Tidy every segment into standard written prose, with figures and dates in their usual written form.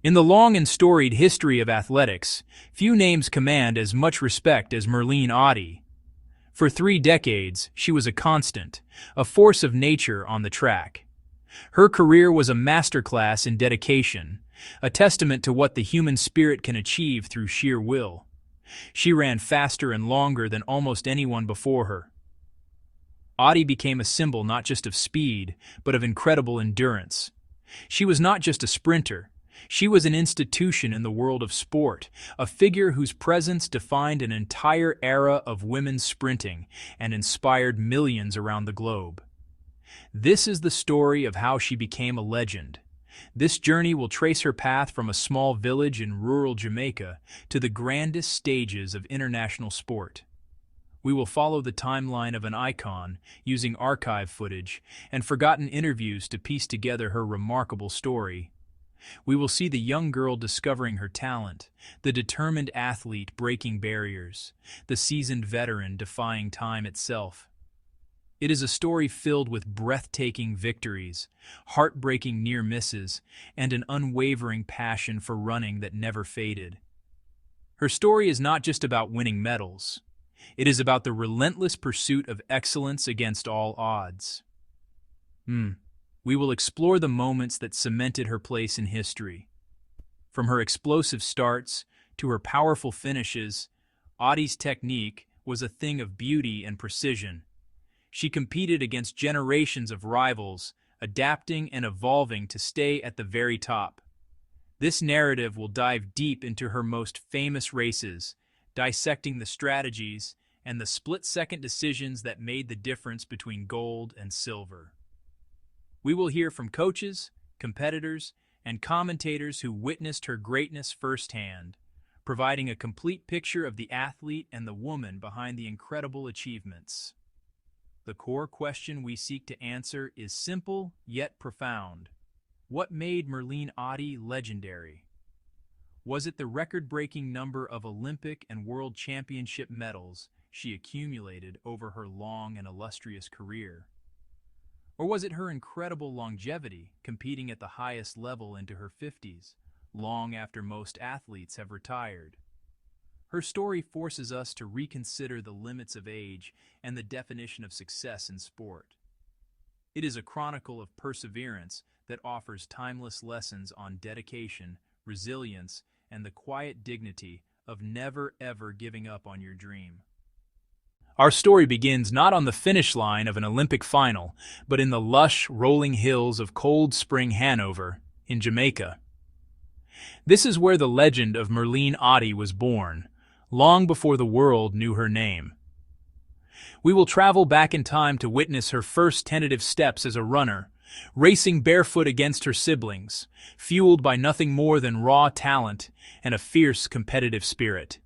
In the long and storied history of athletics, few names command as much respect as Merlene Ottey. For 3 decades, she was a constant, a force of nature on the track. Her career was a masterclass in dedication, a testament to what the human spirit can achieve through sheer will. She ran faster and longer than almost anyone before her. Ottey became a symbol not just of speed, but of incredible endurance. She was not just a sprinter. She was an institution in the world of sport, a figure whose presence defined an entire era of women's sprinting and inspired millions around the globe. This is the story of how she became a legend. This journey will trace her path from a small village in rural Jamaica to the grandest stages of international sport. We will follow the timeline of an icon, using archive footage and forgotten interviews to piece together her remarkable story. We will see the young girl discovering her talent, the determined athlete breaking barriers, the seasoned veteran defying time itself. It is a story filled with breathtaking victories, heartbreaking near misses, and an unwavering passion for running that never faded. Her story is not just about winning medals. It is about the relentless pursuit of excellence against all odds. We will explore the moments that cemented her place in history. From her explosive starts to her powerful finishes, Ottey's technique was a thing of beauty and precision. She competed against generations of rivals, adapting and evolving to stay at the very top. This narrative will dive deep into her most famous races, dissecting the strategies and the split-second decisions that made the difference between gold and silver. We will hear from coaches, competitors, and commentators who witnessed her greatness firsthand, providing a complete picture of the athlete and the woman behind the incredible achievements. The core question we seek to answer is simple yet profound. What made Merlene Ottey legendary? Was it the record-breaking number of Olympic and World Championship medals she accumulated over her long and illustrious career? Or was it her incredible longevity, competing at the highest level into her 50s, long after most athletes have retired? Her story forces us to reconsider the limits of age and the definition of success in sport. It is a chronicle of perseverance that offers timeless lessons on dedication, resilience, and the quiet dignity of never ever giving up on your dream. Our story begins not on the finish line of an Olympic final, but in the lush, rolling hills of Cold Spring, Hanover, in Jamaica. This is where the legend of Merlene Ottey was born, long before the world knew her name. We will travel back in time to witness her first tentative steps as a runner, racing barefoot against her siblings, fueled by nothing more than raw talent and a fierce competitive spirit.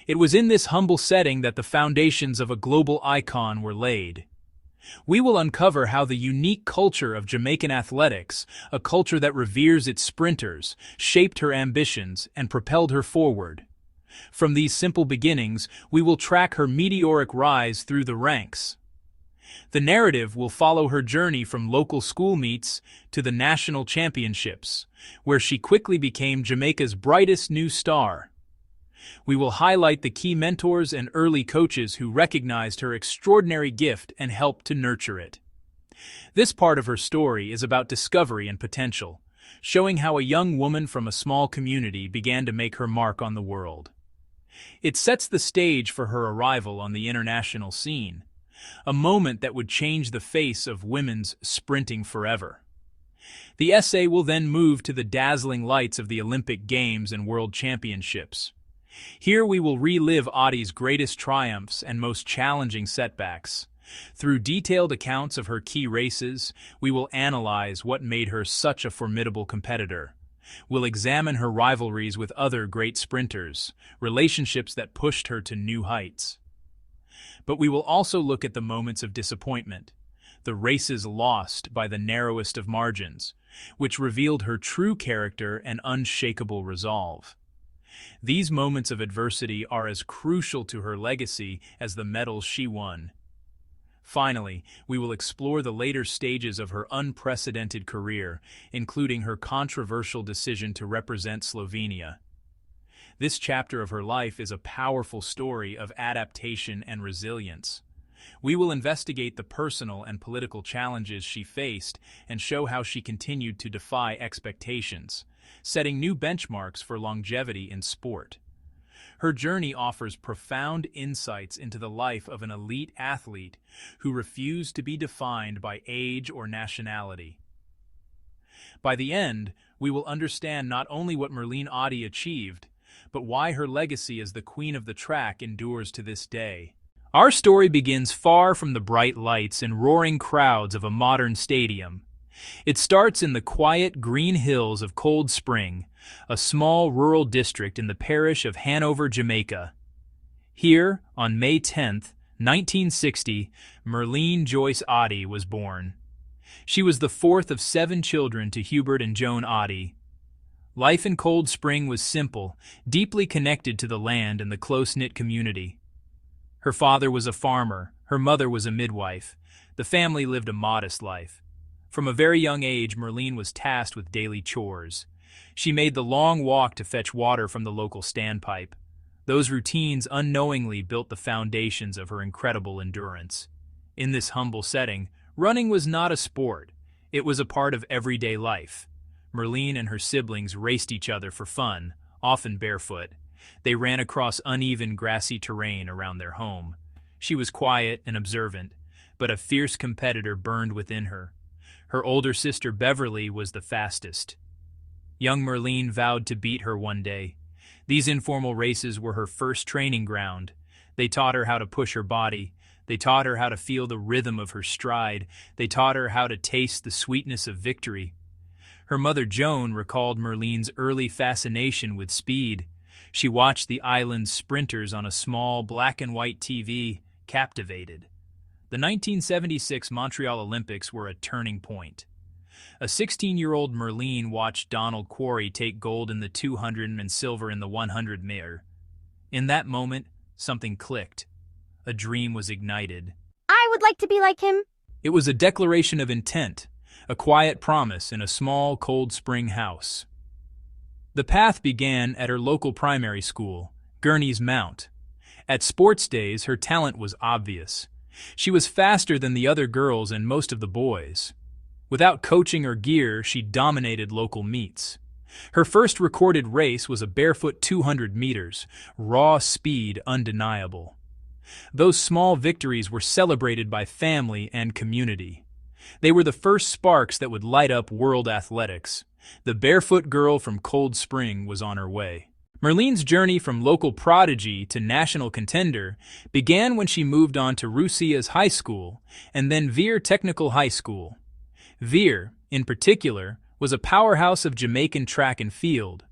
It was in this humble setting that the foundations of a global icon were laid. We will uncover how the unique culture of Jamaican athletics, a culture that reveres its sprinters, shaped her ambitions and propelled her forward. From these simple beginnings, we will track her meteoric rise through the ranks. The narrative will follow her journey from local school meets to the national championships, where she quickly became Jamaica's brightest new star. We will highlight the key mentors and early coaches who recognized her extraordinary gift and helped to nurture it. This part of her story is about discovery and potential, showing how a young woman from a small community began to make her mark on the world. It sets the stage for her arrival on the international scene, a moment that would change the face of women's sprinting forever. The essay will then move to the dazzling lights of the Olympic Games and World Championships. Here we will relive Ottey's greatest triumphs and most challenging setbacks. Through detailed accounts of her key races, we will analyze what made her such a formidable competitor. We'll examine her rivalries with other great sprinters, relationships that pushed her to new heights. But we will also look at the moments of disappointment, the races lost by the narrowest of margins, which revealed her true character and unshakable resolve. These moments of adversity are as crucial to her legacy as the medals she won. Finally, we will explore the later stages of her unprecedented career, including her controversial decision to represent Slovenia. This chapter of her life is a powerful story of adaptation and resilience. We will investigate the personal and political challenges she faced and show how she continued to defy expectations, setting new benchmarks for longevity in sport. Her journey offers profound insights into the life of an elite athlete who refused to be defined by age or nationality. By the end, we will understand not only what Merlene Ottey achieved, but why her legacy as the queen of the track endures to this day. Our story begins far from the bright lights and roaring crowds of a modern stadium. It starts in the quiet green hills of Cold Spring, a small rural district in the parish of Hanover, Jamaica. Here, on May 10, 1960, Merlene Joyce Ottey was born. She was the fourth of 7 children to Hubert and Joan Ottey. Life in Cold Spring was simple, deeply connected to the land and the close-knit community. Her father was a farmer, her mother was a midwife. The family lived a modest life. From a very young age, Merlene was tasked with daily chores. She made the long walk to fetch water from the local standpipe. Those routines unknowingly built the foundations of her incredible endurance. In this humble setting, running was not a sport. It was a part of everyday life. Merlene and her siblings raced each other for fun, often barefoot. They ran across uneven, grassy terrain around their home. She was quiet and observant, but a fierce competitor burned within her. Her older sister Beverly was the fastest. Young Merlene vowed to beat her one day. These informal races were her first training ground. They taught her how to push her body. They taught her how to feel the rhythm of her stride. They taught her how to taste the sweetness of victory. Her mother Joan recalled Merlene's early fascination with speed. She watched the island's sprinters on a small black-and-white TV, captivated. The 1976 Montreal Olympics were a turning point. A 16-year-old Merlene watched Donald Quarry take gold in the 200 and silver in the 100 meter. In that moment, something clicked. A dream was ignited. I would like to be like him. It was a declaration of intent, a quiet promise in a small Cold Spring house. The path began at her local primary school, Gurney's Mount. At sports days, her talent was obvious. She was faster than the other girls and most of the boys. Without coaching or gear, she dominated local meets. Her first recorded race was a barefoot 200 meters, raw speed undeniable. Those small victories were celebrated by family and community. They were the first sparks that would light up world athletics. The barefoot girl from Cold Spring was on her way. Merlene's journey from local prodigy to national contender began when she moved on to Rusia's high school and then Veer Technical High School. Veer, in particular, was a powerhouse of Jamaican track and field.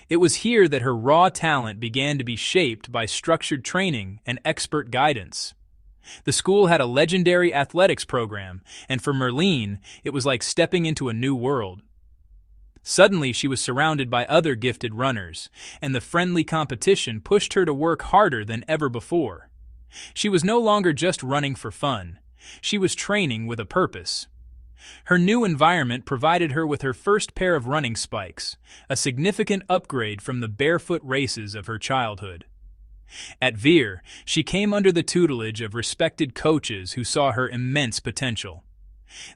It was here that her raw talent began to be shaped by structured training and expert guidance. The school had a legendary athletics program, and for Merlene, it was like stepping into a new world. Suddenly, she was surrounded by other gifted runners, and the friendly competition pushed her to work harder than ever before. She was no longer just running for fun. She was training with a purpose. Her new environment provided her with her first pair of running spikes, a significant upgrade from the barefoot races of her childhood. At Veer, she came under the tutelage of respected coaches who saw her immense potential.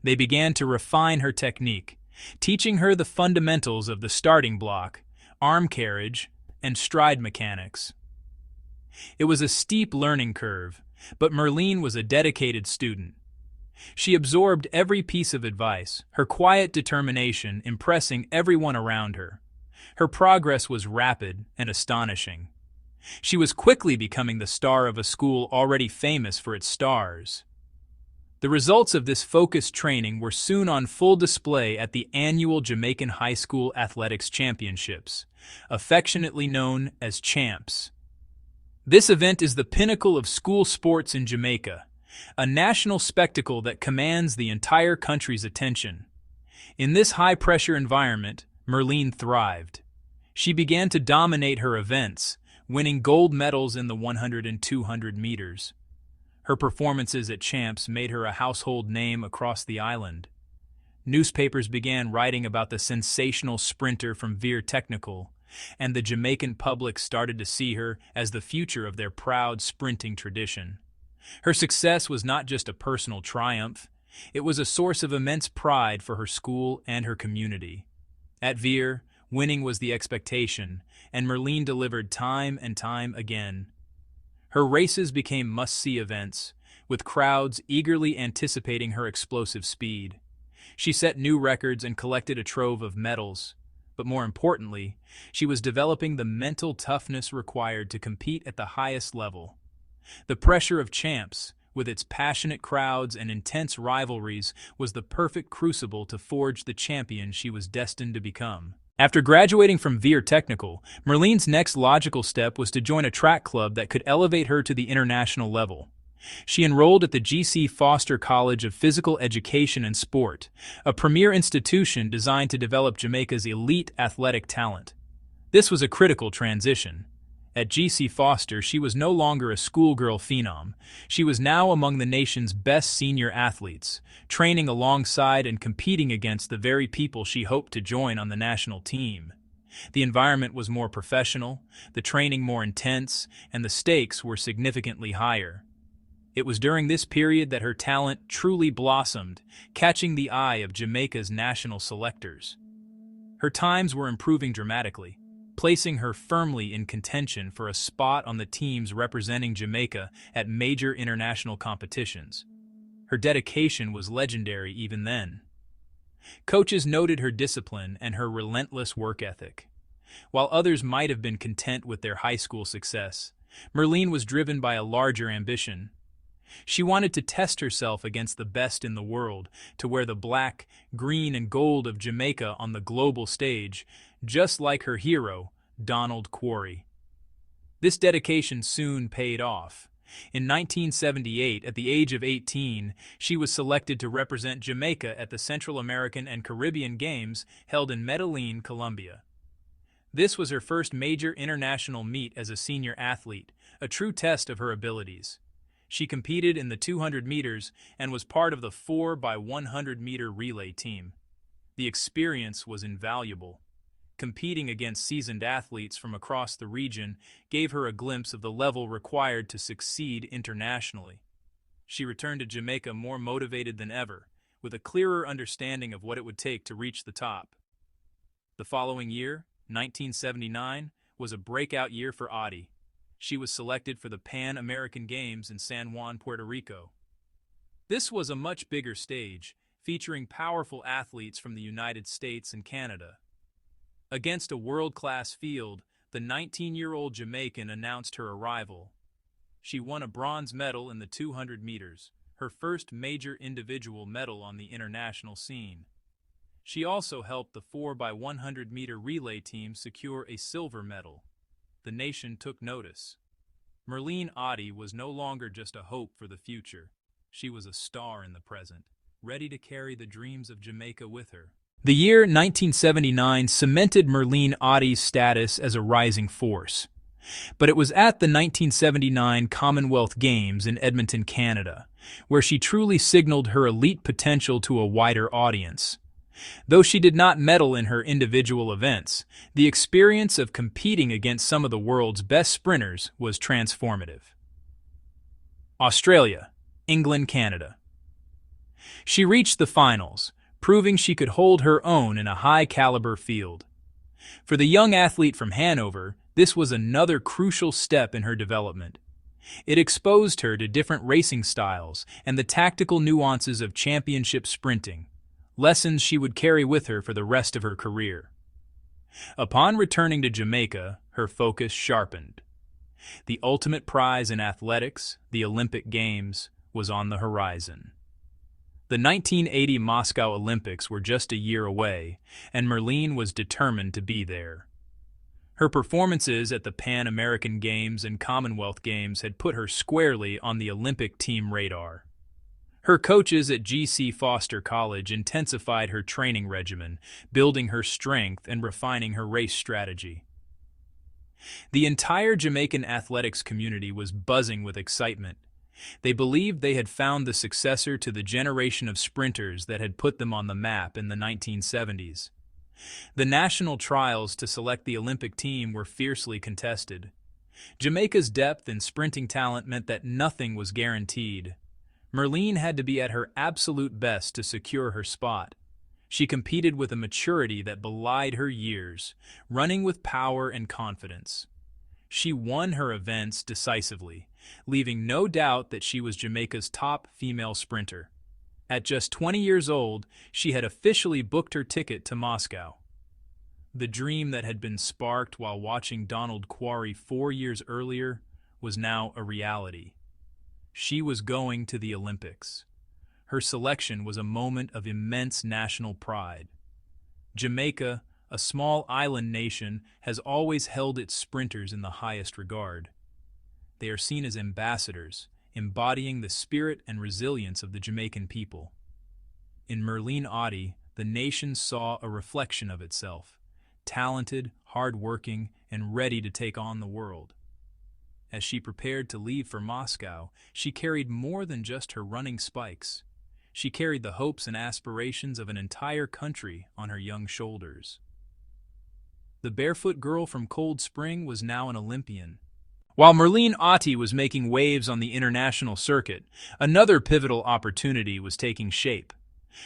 They began to refine her technique, teaching her the fundamentals of the starting block, arm carriage, and stride mechanics. It was a steep learning curve, but Merlene was a dedicated student. She absorbed every piece of advice, her quiet determination impressing everyone around her. Her progress was rapid and astonishing. She was quickly becoming the star of a school already famous for its stars. The results of this focused training were soon on full display at the annual Jamaican High School Athletics Championships, affectionately known as Champs. This event is the pinnacle of school sports in Jamaica, a national spectacle that commands the entire country's attention. In this high-pressure environment, Merlene thrived. She began to dominate her events, winning gold medals in the 100 and 200 meters. Her performances at Champs made her a household name across the island. Newspapers began writing about the sensational sprinter from Veer Technical, and the Jamaican public started to see her as the future of their proud sprinting tradition. Her success was not just a personal triumph, it was a source of immense pride for her school and her community. At Veer, winning was the expectation, and Merlene delivered time and time again. Her races became must-see events, with crowds eagerly anticipating her explosive speed. She set new records and collected a trove of medals, but more importantly, she was developing the mental toughness required to compete at the highest level. The pressure of Champs, with its passionate crowds and intense rivalries, was the perfect crucible to forge the champion she was destined to become. After graduating from Veer Technical, Merlene's next logical step was to join a track club that could elevate her to the international level. She enrolled at the G.C. Foster College of Physical Education and Sport, a premier institution designed to develop Jamaica's elite athletic talent. This was a critical transition. At G.C. Foster, she was no longer a schoolgirl phenom. She was now among the nation's best senior athletes, training alongside and competing against the very people she hoped to join on the national team. The environment was more professional, the training more intense, and the stakes were significantly higher. It was during this period that her talent truly blossomed, catching the eye of Jamaica's national selectors. Her times were improving dramatically, placing her firmly in contention for a spot on the teams representing Jamaica at major international competitions. Her dedication was legendary even then. Coaches noted her discipline and her relentless work ethic. While others might have been content with their high school success, Merlene was driven by a larger ambition. She wanted to test herself against the best in the world, to wear the black, green, and gold of Jamaica on the global stage, just like her hero, Donald Quarry. This dedication soon paid off. In 1978, at the age of 18, she was selected to represent Jamaica at the Central American and Caribbean Games held in Medellin, Colombia. This was her first major international meet as a senior athlete, a true test of her abilities. She competed in the 200 meters and was part of the 4x100-meter relay team. The experience was invaluable. Competing against seasoned athletes from across the region gave her a glimpse of the level required to succeed internationally. She returned to Jamaica more motivated than ever, with a clearer understanding of what it would take to reach the top. The following year, 1979, was a breakout year for Ottey. She was selected for the Pan American Games in San Juan, Puerto Rico. This was a much bigger stage, featuring powerful athletes from the United States and Canada. Against a world-class field, the 19-year-old Jamaican announced her arrival. She won a bronze medal in the 200 meters, her first major individual medal on the international scene. She also helped the 4x100-meter relay team secure a silver medal. The nation took notice. Merlene Ottey was no longer just a hope for the future. She was a star in the present, ready to carry the dreams of Jamaica with her. The year 1979 cemented Merlene Ottey's status as a rising force. But it was at the 1979 Commonwealth Games in Edmonton, Canada, where she truly signaled her elite potential to a wider audience. Though she did not medal in her individual events, the experience of competing against some of the world's best sprinters was transformative. Australia, England, Canada. She reached the finals, proving she could hold her own in a high-caliber field. For the young athlete from Hanover, this was another crucial step in her development. It exposed her to different racing styles and the tactical nuances of championship sprinting, lessons she would carry with her for the rest of her career. Upon returning to Jamaica, her focus sharpened. The ultimate prize in athletics, the Olympic Games, was on the horizon. The 1980 Moscow Olympics were just a year away, and Merlene was determined to be there. Her performances at the Pan American Games and Commonwealth Games had put her squarely on the Olympic team radar. Her coaches at G.C. Foster College intensified her training regimen, building her strength and refining her race strategy. The entire Jamaican athletics community was buzzing with excitement. They believed they had found the successor to the generation of sprinters that had put them on the map in the 1970s. The national trials to select the Olympic team were fiercely contested. Jamaica's depth and sprinting talent meant that nothing was guaranteed. Merlene had to be at her absolute best to secure her spot. She competed with a maturity that belied her years, running with power and confidence. She won her events decisively, leaving no doubt that she was Jamaica's top female sprinter. At just 20 years old, she had officially booked her ticket to Moscow. The dream that had been sparked while watching Donald Quarry 4 years earlier was now a reality. She was going to the Olympics. Her selection was a moment of immense national pride. Jamaica, a small island nation, has always held its sprinters in the highest regard. They are seen as ambassadors, embodying the spirit and resilience of the Jamaican people. In Merlene Ottey, the nation saw a reflection of itself, talented, hard-working, and ready to take on the world. As she prepared to leave for Moscow, she carried more than just her running spikes. She carried the hopes and aspirations of an entire country on her young shoulders. The barefoot girl from Cold Spring was now an Olympian. While Merlene Ottey was making waves on the international circuit, another pivotal opportunity was taking shape.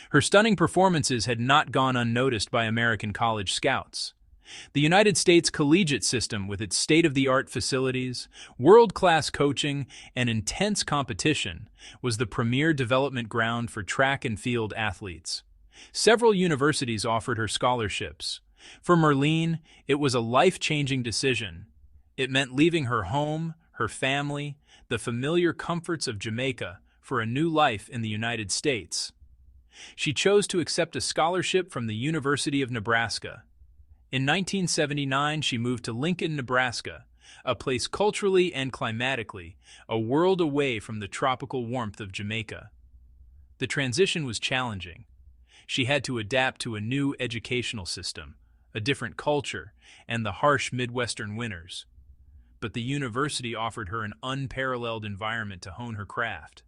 Her stunning performances had not gone unnoticed by American college scouts. The United States collegiate system, with its state-of-the-art facilities, world-class coaching, and intense competition, was the premier development ground for track and field athletes. Several universities offered her scholarships. For Merlene, it was a life-changing decision. It meant leaving her home, her family, the familiar comforts of Jamaica for a new life in the United States. She chose to accept a scholarship from the University of Nebraska. In 1979, she moved to Lincoln, Nebraska, a place culturally and climatically a world away from the tropical warmth of Jamaica. The transition was challenging. She had to adapt to a new educational system, a different culture, and the harsh Midwestern winters. But the university offered her an unparalleled environment to hone her craft.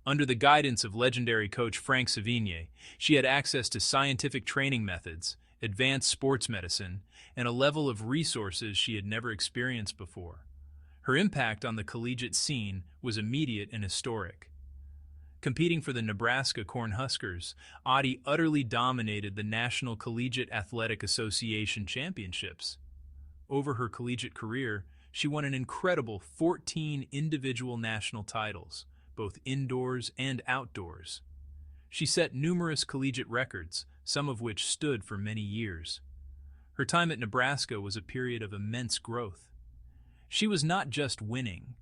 Under the guidance of legendary coach Frank Sevigny, she had access to scientific training methods, advanced sports medicine, and a level of resources she had never experienced before. Her impact on the collegiate scene was immediate and historic. Competing for the Nebraska Cornhuskers, Ottey utterly dominated the National Collegiate Athletic Association championships. Over her collegiate career, she won an incredible 14 individual national titles, both indoors and outdoors. She set numerous collegiate records, some of which stood for many years. Her time at Nebraska was a period of immense growth. She was not just winning.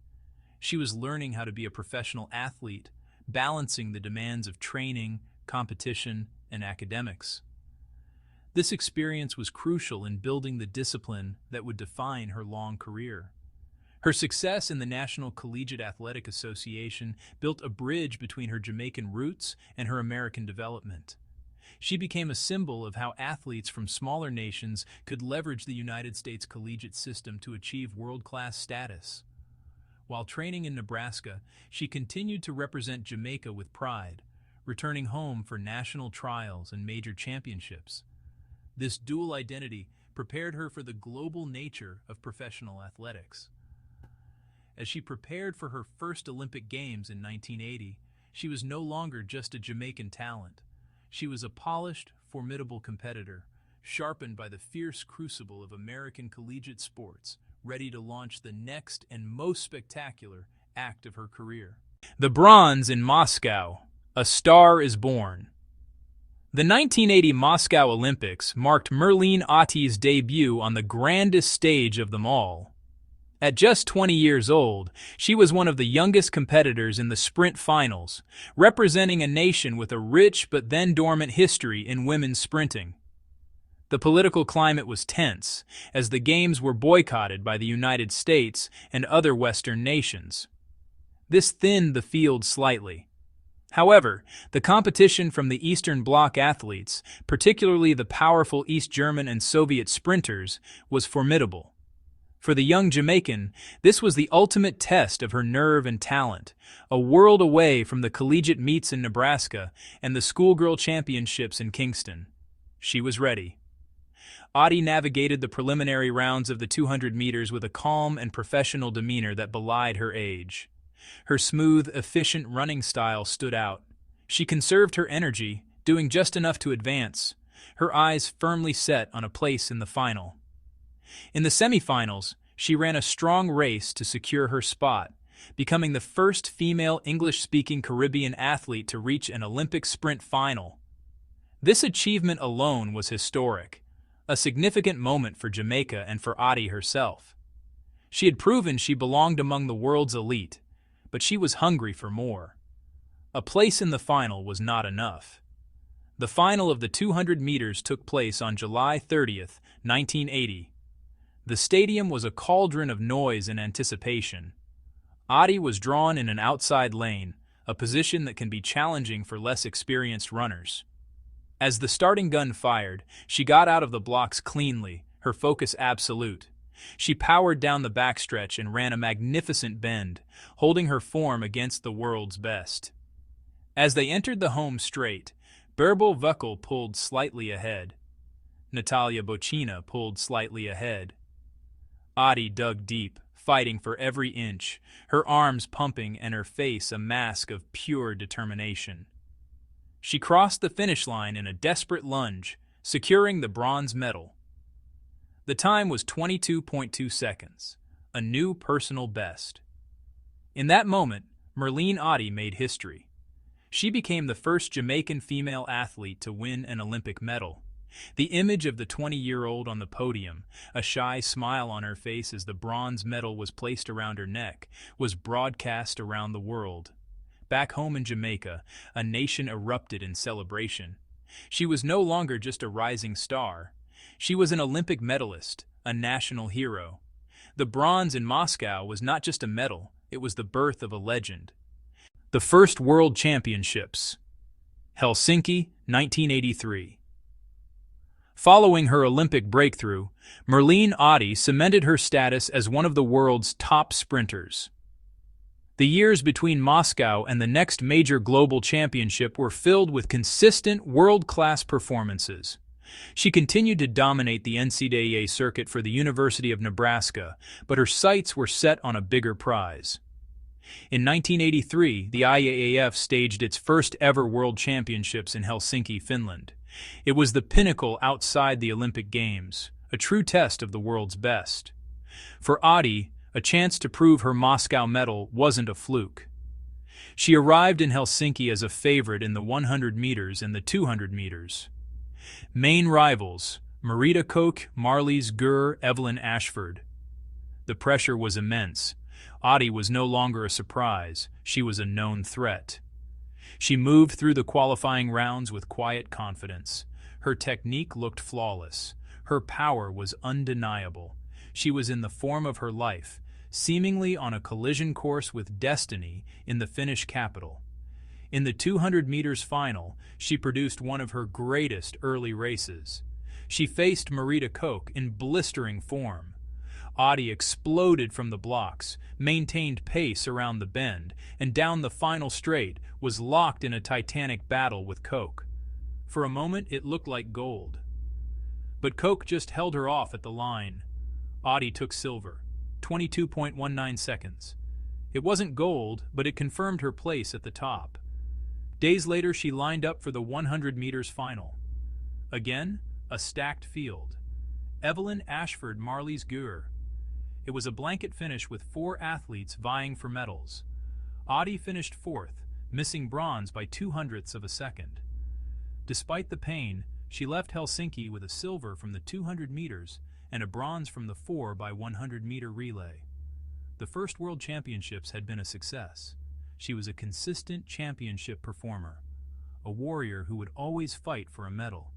She was learning how to be a professional athlete, balancing the demands of training, competition, and academics. This experience was crucial in building the discipline that would define her long career. Her success in the National Collegiate Athletic Association built a bridge between her Jamaican roots and her American development. She became a symbol of how athletes from smaller nations could leverage the United States collegiate system to achieve world-class status. While training in Nebraska, she continued to represent Jamaica with pride, returning home for national trials and major championships. This dual identity prepared her for the global nature of professional athletics. As she prepared for her first Olympic Games in 1980, she was no longer just a Jamaican talent. She was a polished, formidable competitor, sharpened by the fierce crucible of American collegiate sports, ready to launch the next and most spectacular act of her career. The bronze in Moscow. A star is born. The 1980 Moscow Olympics marked Merlene Ottey's debut on the grandest stage of them all. At just 20 years old, she was one of the youngest competitors in the sprint finals, representing a nation with a rich but then dormant history in women's sprinting. The political climate was tense, as the Games were boycotted by the United States and other Western nations. This thinned the field slightly. However, the competition from the Eastern Bloc athletes, particularly the powerful East German and Soviet sprinters, was formidable. For the young Jamaican, this was the ultimate test of her nerve and talent, a world away from the collegiate meets in Nebraska and the schoolgirl championships in Kingston. She was ready. Ottey navigated the preliminary rounds of the 200 meters with a calm and professional demeanor that belied her age. Her smooth, efficient running style stood out. She conserved her energy, doing just enough to advance, her eyes firmly set on a place in the final. In the semifinals, she ran a strong race to secure her spot, becoming the first female English-speaking Caribbean athlete to reach an Olympic sprint final. This achievement alone was historic, a significant moment for Jamaica and for Ottey herself. She had proven she belonged among the world's elite, but she was hungry for more. A place in the final was not enough. The final of the 200 meters took place on July 30th, 1980. The stadium was a cauldron of noise and anticipation. Ottey was drawn in an outside lane, a position that can be challenging for less experienced runners. As the starting gun fired, she got out of the blocks cleanly, her focus absolute. She powered down the backstretch and ran a magnificent bend, holding her form against the world's best. As they entered the home straight, Berbel Vuckel pulled slightly ahead. Natalia Bocina pulled slightly ahead. Ottey dug deep, fighting for every inch, her arms pumping and her face a mask of pure determination. She crossed the finish line in a desperate lunge, securing the bronze medal. The time was 22.2 seconds, a new personal best. In that moment, Merlene Ottey made history. She became the first Jamaican female athlete to win an Olympic medal. The image of the 20-year-old on the podium, a shy smile on her face as the bronze medal was placed around her neck, was broadcast around the world. Back home in Jamaica, a nation erupted in celebration. She was no longer just a rising star. She was an Olympic medalist, a national hero. The bronze in Moscow was not just a medal, it was the birth of a legend. The first World Championships. Helsinki, 1983. Following her Olympic breakthrough, Merlene Ottey cemented her status as one of the world's top sprinters. The years between Moscow and the next major global championship were filled with consistent, world-class performances. She continued to dominate the NCAA circuit for the University of Nebraska, but her sights were set on a bigger prize. In 1983, the IAAF staged its first-ever World Championships in Helsinki, Finland. It was the pinnacle outside the Olympic Games, a true test of the world's best. For Ottey, a chance to prove her Moscow medal wasn't a fluke. She arrived in Helsinki as a favorite in the 100 meters and the 200 meters. Main rivals, Marita Koch, Marlies Gurr, Evelyn Ashford. The pressure was immense. Ottey was no longer a surprise, she was a known threat. She moved through the qualifying rounds with quiet confidence. Her technique looked flawless. Her power was undeniable. She was in the form of her life, seemingly on a collision course with destiny in the Finnish capital. In the 200 meters final, she produced one of her greatest early races. She faced Marita Koch in blistering form. Ottey exploded from the blocks, maintained pace around the bend, and down the final straight was locked in a titanic battle with Koch. For a moment it looked like gold. But Koch just held her off at the line. Ottey took silver, 22.19 seconds. It wasn't gold, but it confirmed her place at the top. Days later she lined up for the 100 meters final. Again, a stacked field. Evelyn Ashford, Marlies Gurr. It was a blanket finish with 4 athletes vying for medals. Ottey finished 4th, missing bronze by 0.02 of a second. Despite the pain, she left Helsinki with a silver from the 200 meters and a bronze from the 4x100 meter relay. The first World Championships had been a success. She was a consistent championship performer, a warrior who would always fight for a medal.